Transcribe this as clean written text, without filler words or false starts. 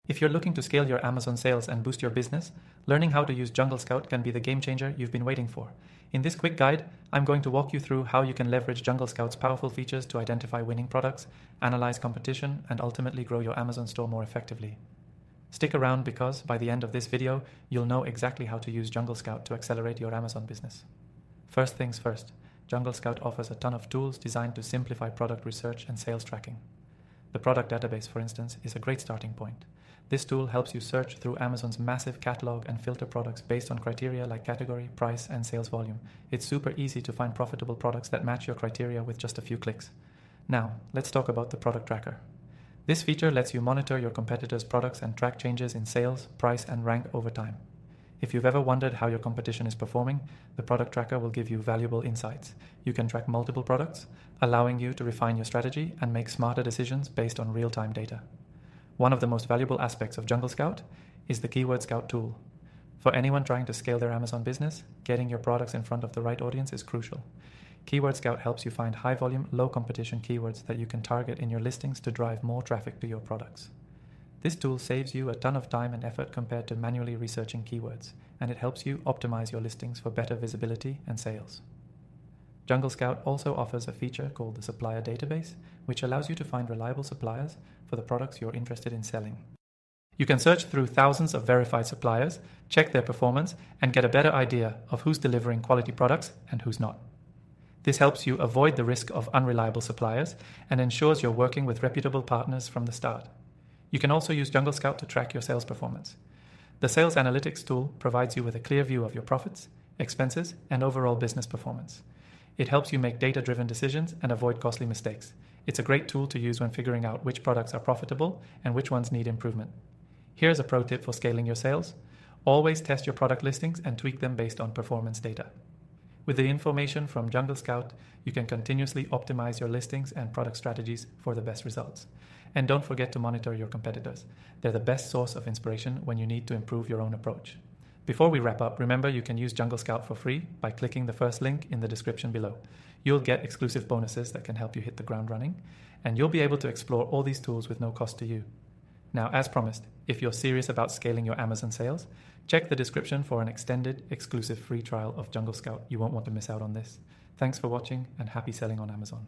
If you're looking to scale your Amazon sales and boost your business, learning how to use JungleScout can be the game changer you've been waiting for. In this quick guide, I'm going to walk you through how you can leverage JungleScout's powerful features to identify winning products, analyze competition, and ultimately grow your Amazon store more effectively. Stick around because by the end of this video, you'll know exactly how to use JungleScout to accelerate your Amazon business. First things first, JungleScout offers a ton of tools designed to simplify product research and sales tracking. The product database, for instance, is a great starting point. This tool helps you search through Amazon's massive catalog and filter products based on criteria like category, price, and sales volume. It's super easy to find profitable products that match your criteria with just a few clicks. Now, let's talk about the product tracker. This feature lets you monitor your competitors' products and track changes in sales, price, and rank over time. If you've ever wondered how your competition is performing, the product tracker will give you valuable insights. You can track multiple products, allowing you to refine your strategy and make smarter decisions based on real-time data. One of the most valuable aspects of JungleScout is the Keyword Scout tool. For anyone trying to scale their Amazon business, getting your products in front of the right audience is crucial. Keyword Scout helps you find high-volume, low-competition keywords that you can target in your listings to drive more traffic to your products. This tool saves you a ton of time and effort compared to manually researching keywords, and it helps you optimize your listings for better visibility and sales. JungleScout also offers a feature called the supplier database, which allows you to find reliable suppliers for the products you're interested in selling. You can search through thousands of verified suppliers, check their performance, and get a better idea of who's delivering quality products and who's not. This helps you avoid the risk of unreliable suppliers and ensures you're working with reputable partners from the start. You can also use JungleScout to track your sales performance. The Sales Analytics tool provides you with a clear view of your profits, expenses, and overall business performance. It helps you make data-driven decisions and avoid costly mistakes. It's a great tool to use when figuring out which products are profitable and which ones need improvement. Here's a pro tip for scaling your sales. Always test your product listings and tweak them based on performance data. With the information from JungleScout, you can continuously optimize your listings and product strategies for the best results. And don't forget to monitor your competitors. They're the best source of inspiration when you need to improve your own approach. Before we wrap up, remember you can use JungleScout for free by clicking the first link in the description below. You'll get exclusive bonuses that can help you hit the ground running, and you'll be able to explore all these tools with no cost to you. Now, as promised, if you're serious about scaling your Amazon sales, check the description for an extended, exclusive free trial of JungleScout. You won't want to miss out on this. Thanks for watching, and happy selling on Amazon.